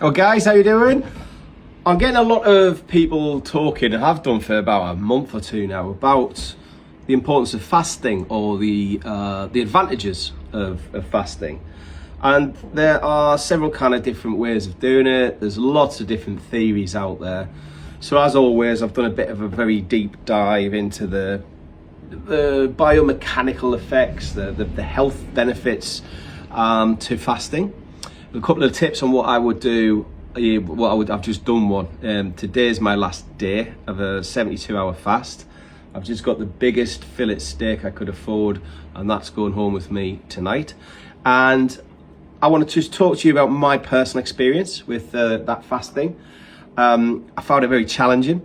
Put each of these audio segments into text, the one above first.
Oh guys, how you doing? I'm getting a lot of people talking, and have done for about a month or two now, about the importance of fasting, or the advantages of fasting. And there are several kind of different ways of doing it. There's lots of different theories out there. So as always, I've done a bit of a very deep dive into the biomechanical effects, the health benefits to fasting. A couple of tips on what I would do. I've just done one. Today's my last day of a 72-hour fast. I've just got the biggest fillet steak I could afford, and that's going home with me tonight. And I want to just talk to you about my personal experience with that fasting. I found it very challenging.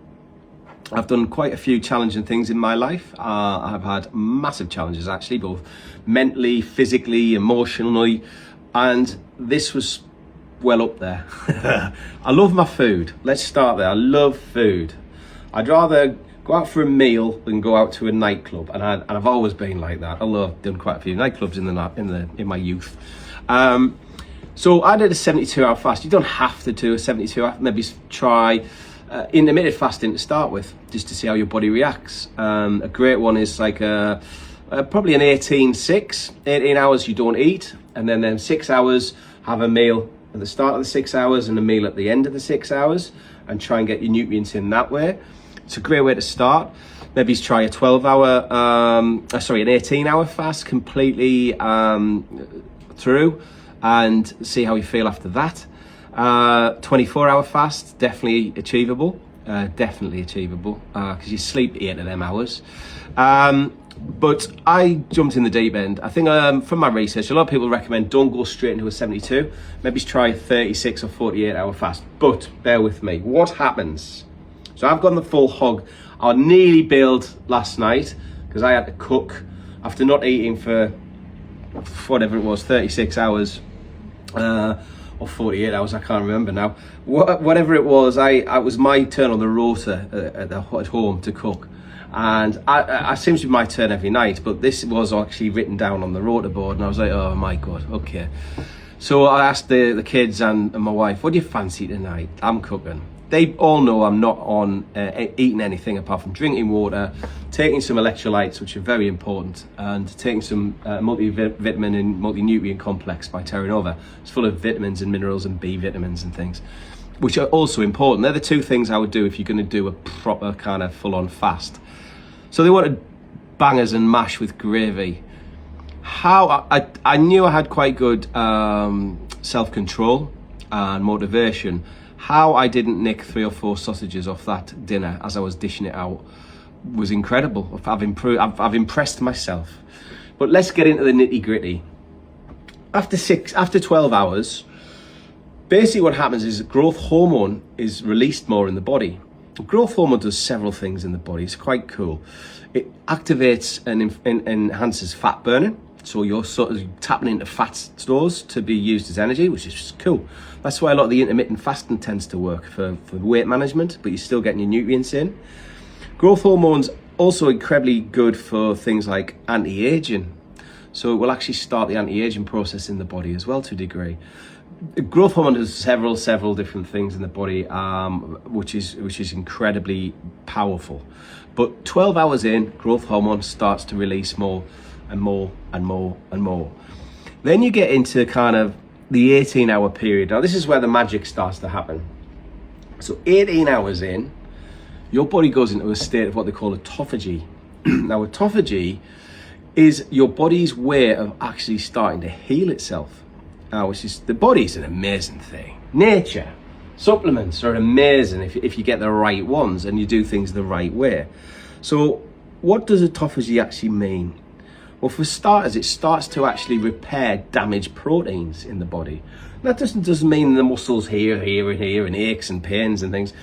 I've done quite a few challenging things in my life. I've had massive challenges, actually, both mentally, physically, emotionally, and this was well up there. I love my food. Let's start there. I love food. I'd rather go out for a meal than go out to a nightclub, and I've always been like that. Although I've done quite a few nightclubs in my youth. So I did a 72-hour fast. You don't have to do a 72-hour. Maybe try intermittent fasting to start with, just to see how your body reacts. A great one is like probably an 18-6. 18 hours you don't eat, and then 6 hours have a meal at the start of the 6 hours and a meal at the end of the 6 hours, and try and get your nutrients in that way. It's a great way to start. Maybe try a 12-hour, an 18-hour fast completely through, and see how you feel after that. 24-hour fast, definitely achievable. Because you sleep 8 of them hours. But I jumped in the deep end. I think from my research, a lot of people recommend don't go straight into a 72. Maybe try 36 or 48-hour fast. But bear with me. What happens? So I've gone the full hog. I nearly bailed last night because I had to cook after not eating for whatever it was, 36 hours or 48 hours. I can't remember now. Whatever it was, it was my turn on the rota at home to cook. And I seems to be my turn every night, but this was actually written down on the rota board, and I was like, oh my God, okay. So I asked the kids and my wife, what do you fancy tonight? I'm cooking. They all know I'm not on eating anything apart from drinking water, taking some electrolytes, which are very important, and taking some multivitamin and multi-nutrient complex by Terra Nova. It's full of vitamins and minerals and B vitamins and things, which are also important. They're the two things I would do if you're going to do a proper kind of full-on fast. So they wanted bangers and mash with gravy. I knew I had quite good self-control and motivation. How I didn't nick 3 or 4 sausages off that dinner as I was dishing it out was incredible. I've impressed myself. But let's get into the nitty-gritty. After 12 hours, basically what happens is growth hormone is released more in the body. Growth hormone does several things in the body. It's quite cool. It activates and enhances fat burning. So you're sort of tapping into fat stores to be used as energy, which is just cool. That's why a lot of the intermittent fasting tends to work for weight management, but you're still getting your nutrients in. Growth hormones also incredibly good for things like anti-aging. So it will actually start the anti-aging process in the body as well to a degree. Growth hormone does several different things in the body, which is incredibly powerful. But 12 hours in, growth hormone starts to release more and more and more and more. Then you get into kind of the 18-hour period. Now this is where the magic starts to happen. So 18 hours in, your body goes into a state of what they call autophagy. Now autophagy is your body's way of actually starting to heal itself. Which is, the body's an amazing thing. Nature, supplements are amazing if you get the right ones and you do things the right way. So what does autophagy actually mean? Well, for starters, it starts to actually repair damaged proteins in the body. That doesn't mean the muscles here, and aches and pains and things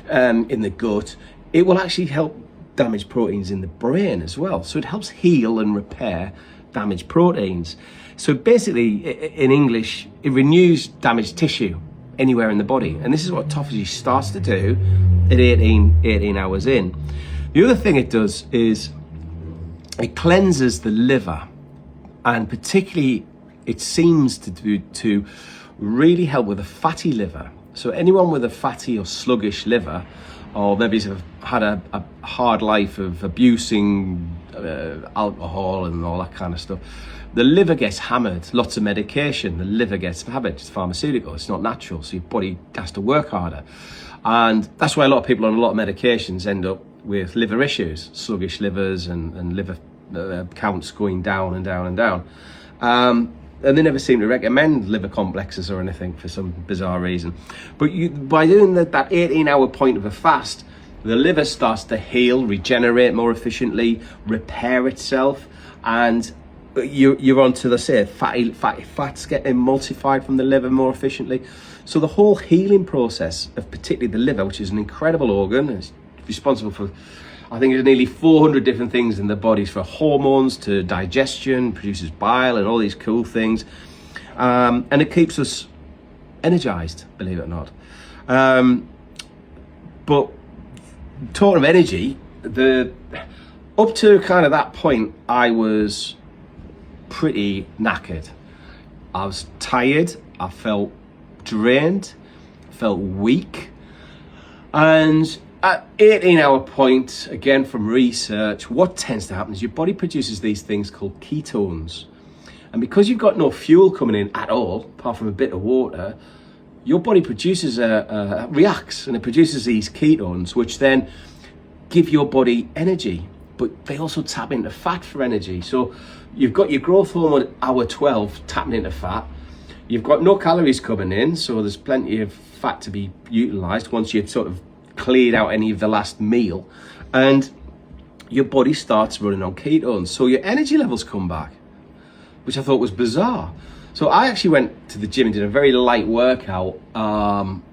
in the gut. It will actually help damage proteins in the brain as well. So it helps heal and repair damaged proteins. So basically, in English, it renews damaged tissue anywhere in the body. And this is what autophagy starts to do at 18 hours in. The other thing it does is it cleanses the liver, and particularly it seems to really help with a fatty liver. So anyone with a fatty or sluggish liver, or maybe have had a hard life of abusing alcohol and all that kind of stuff, the liver gets hammered. Lots of medication, the liver gets hammered. It's pharmaceutical, it's not natural, so your body has to work harder. And that's why a lot of people on a lot of medications end up with liver issues, sluggish livers and liver counts going down and down and down. And they never seem to recommend liver complexes or anything for some bizarre reason. But by doing that 18-hour point of a fast, the liver starts to heal, regenerate more efficiently, repair itself, and you're onto the fats get emulsified from the liver more efficiently. So the whole healing process of particularly the liver, which is an incredible organ, it's responsible for, I think, there's nearly 400 different things in the body, for hormones to digestion, produces bile and all these cool things. And it keeps us energized, believe it or not. But talking of energy, up to kind of that point, I was pretty knackered. I was tired, I felt drained, felt weak. And at 18-hour point, again from research, what tends to happen is your body produces these things called ketones. And because you've got no fuel coming in at all, apart from a bit of water, your body produces reacts, and it produces these ketones, which then give your body energy. But they also tap into fat for energy. So you've got your growth hormone hour 12 tapping into fat. You've got no calories coming in, so there's plenty of fat to be utilized once you've sort of cleared out any of the last meal, and your body starts running on ketones, so your energy levels come back, which I thought was bizarre. So I actually went to the gym and did a very light workout, and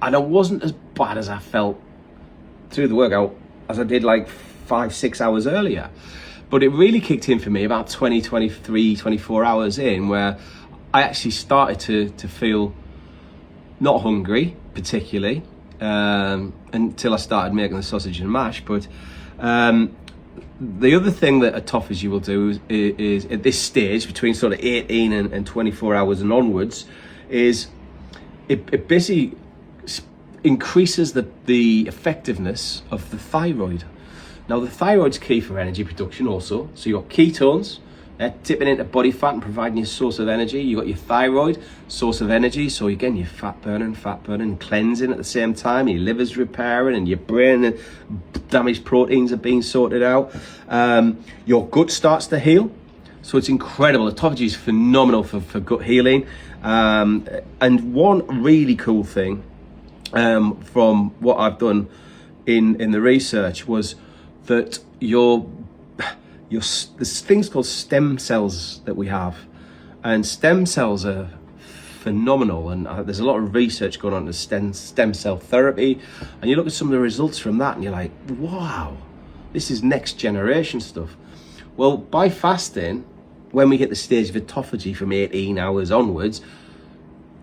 I wasn't as bad as I felt through the workout as I did like 5-6 hours earlier. But it really kicked in for me about 24 hours in, where I actually started to feel not hungry particularly, until I started making the sausage and mash. But the other thing that Autophagy will do is at this stage, between sort of 18 and 24 hours and onwards, is it basically increases the effectiveness of the thyroid. Now, the thyroid's key for energy production also. So you've got ketones, tipping into body fat and providing you a source of energy. You've got your thyroid, source of energy. So again, you're fat burning, and cleansing at the same time. Your liver's repairing, and your brain and damaged proteins are being sorted out. Your gut starts to heal. So it's incredible. Autophagy is phenomenal for gut healing. And one really cool thing from what I've done in the research was that there's things called stem cells that we have, and stem cells are phenomenal, and there's a lot of research going on to stem cell therapy, and you look at some of the results from that and you're like, wow, this is next generation stuff. Well, by fasting, when we hit the stage of autophagy from 18 hours onwards,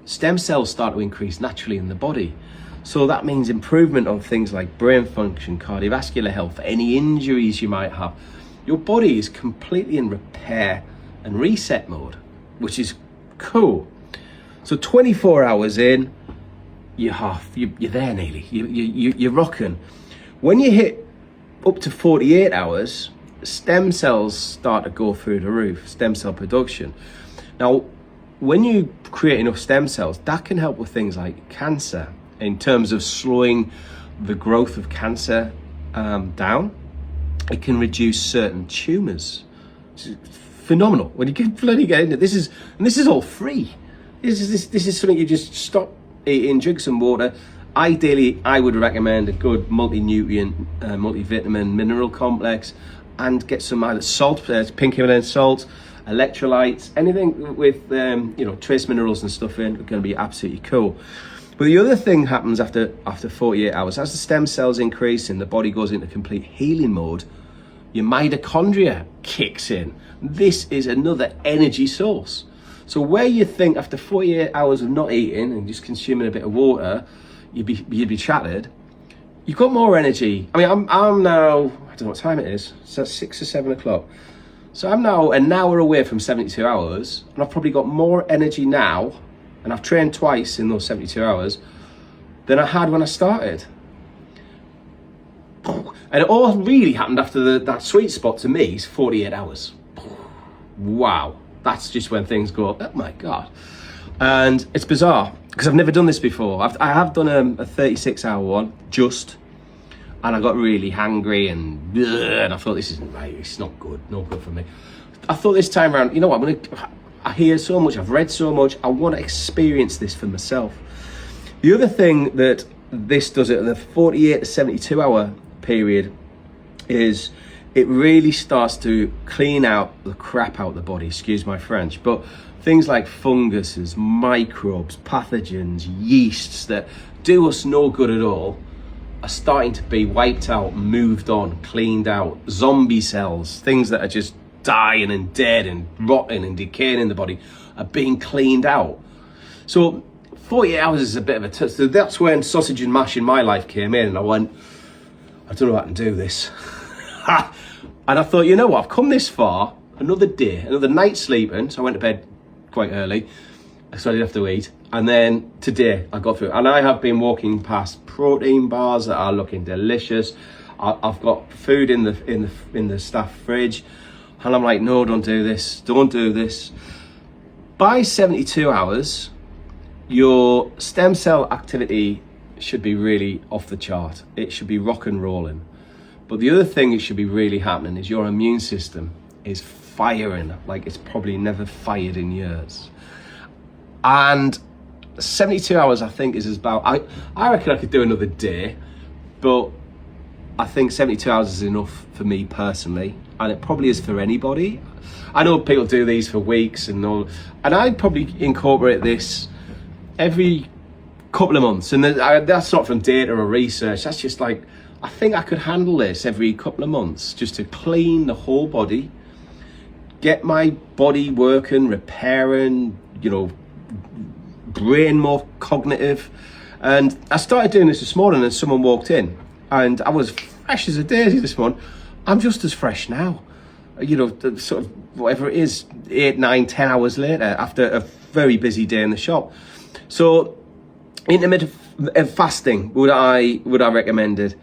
stem cells start to increase naturally in the body. So that means improvement on things like brain function, cardiovascular health, any injuries you might have. Your body is completely in repair and reset mode, which is cool. So 24 hours in, you're there nearly. You're rocking. When you hit up to 48 hours, stem cells start to go through the roof, stem cell production. Now, when you create enough stem cells, that can help with things like cancer, in terms of slowing the growth of cancer down. It can reduce certain tumors. It's phenomenal when you get into this. Is all free. This is something you just stop eating, drink some water. Ideally, I would recommend a good multi-nutrient, multivitamin mineral complex, and get some either salt, pink Himalayan salt, electrolytes, anything with trace minerals and stuff in, are going to be absolutely cool. But the other thing happens after 48 hours, as the stem cells increase and the body goes into complete healing mode, your mitochondria kicks in. This is another energy source. So where you think after 48 hours of not eating and just consuming a bit of water, you'd be shattered, you've got more energy. I mean, I'm now, I don't know what time it is, so 6 or 7 o'clock. So I'm now an hour away from 72 hours, and I've probably got more energy now, and I've trained twice in those 72 hours, than I had when I started. And it all really happened after that sweet spot to me is 48 hours. Wow, that's just when things go, oh my God. And it's bizarre because I've never done this before. I have done a 36-hour one, and I got really hangry and I thought, this isn't right, it's not good for me. I thought this time around, you know what, I hear so much, I've read so much, I want to experience this for myself. The other thing that this does at the 48 to 72 hour period is it really starts to clean out the crap out of the body, excuse my French, but things like funguses, microbes, pathogens, yeasts that do us no good at all are starting to be wiped out, moved on, cleaned out. Zombie cells, things that are just dying and dead and rotting and decaying in the body, are being cleaned out. So 48 hours is a bit of a touch. So that's when sausage and mash in my life came in, and I went, I don't know if I can do this. And I thought, you know what, I've come this far, another day, another night sleeping, so I went to bed quite early, so I didn't have to eat. And then today I got through, and I have been walking past protein bars that are looking delicious. I've got food in the staff fridge, and I'm like, no, don't do this. By 72 hours, your stem cell activity should be really off the chart. It should be rock and rolling. But the other thing that should be really happening is your immune system is firing like it's probably never fired in years. And 72 hours, I think, is about, I reckon I could do another day, but I think 72 hours is enough for me personally, and it probably is for anybody. I know people do these for weeks and all, and I'd probably incorporate this every couple of months. And that's not from data or research, that's just like, I think I could handle this every couple of months, just to clean the whole body, get my body working, repairing, brain more cognitive. And I started doing this morning, and someone walked in, and I was fresh as a daisy this morning. I'm just as fresh now, sort of whatever it is, 8, 9, 10 hours later, after a very busy day in the shop. So intermittent fasting, would I recommend it?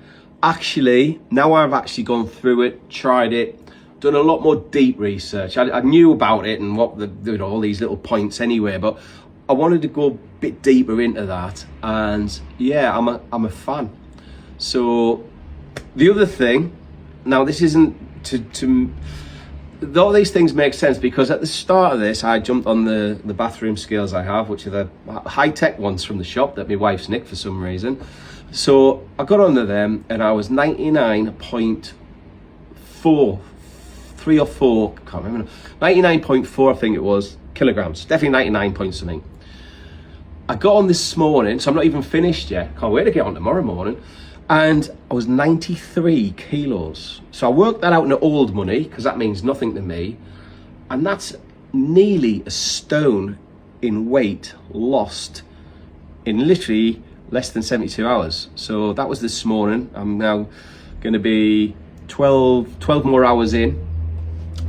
Actually, now I've actually gone through it, tried it, done a lot more deep research. I knew about it and what all these little points anyway, but I wanted to go a bit deeper into that, and yeah, I'm a fan. So the other thing, now this isn't to all these things make sense because at the start of this, I jumped on the bathroom scales I have, which are the high-tech ones from the shop that my wife's nicked for some reason. So I got onto them, and I was 99.4, 3 or 4, can't remember, 99.4 I think it was, kilograms, definitely 99 point something. I got on this morning, so I'm not even finished yet, can't wait to get on tomorrow morning, and I was 93 kilos. So I worked that out in old money, because that means nothing to me, and that's nearly a stone in weight lost in literally less than 72 hours. So that was this morning. I'm now going to be 12 more hours in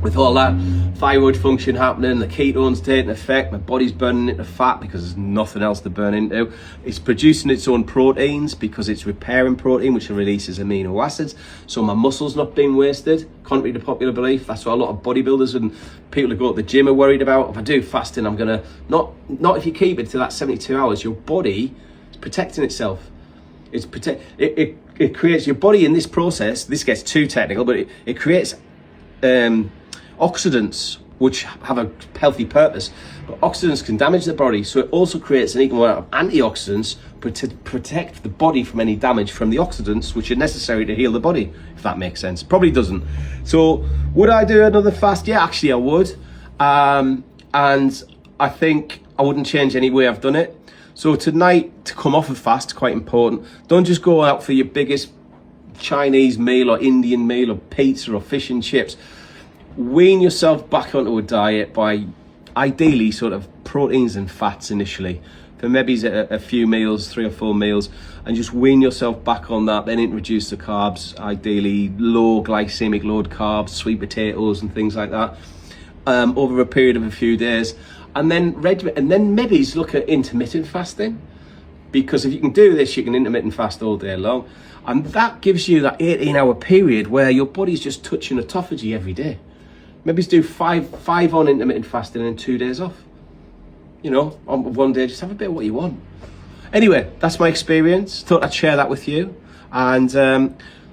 with all that thyroid function happening, the ketones taking effect, my body's burning into fat because there's nothing else to burn into. It's producing its own proteins because it's repairing protein, which releases amino acids. So my muscle's not being wasted, contrary to popular belief. That's what a lot of bodybuilders and people who go to the gym are worried about. If I do fasting, I'm gonna, not if you keep it to that 72 hours, your body is protecting itself. It creates your body in this process. This gets too technical, but it creates oxidants which have a healthy purpose, but oxidants can damage the body, so it also creates an equal amount of antioxidants to protect the body from any damage from the oxidants which are necessary to heal the body, if that makes sense. Probably doesn't. So would I do another fast? Yeah, actually I would, and I think I wouldn't change any way I've done it. So tonight, to come off a fast, quite important, don't just go out for your biggest Chinese meal or Indian meal or pizza or fish and chips. Wean yourself back onto a diet by ideally sort of proteins and fats initially, for maybe a few meals, 3 or 4 meals, and just wean yourself back on that. Then introduce the carbs, ideally low glycemic load carbs, sweet potatoes and things like that, over a period of a few days, and then maybe look at intermittent fasting. because if you can do this, you can intermittent fast all day long, and that gives you that 18-hour period where your body's just touching autophagy every day. Maybe do five on intermittent fasting and 2 days off. You know, on one day, just have a bit of what you want. Anyway, that's my experience. Thought I'd share that with you. And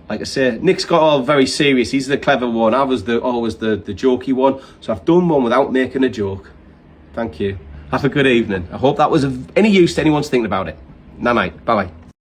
like I say, Nick's got all very serious. He's the clever one. I was always the jokey one. So I've done one without making a joke. Thank you. Have a good evening. I hope that was of any use to anyone's thinking about it. Night night. Bye bye.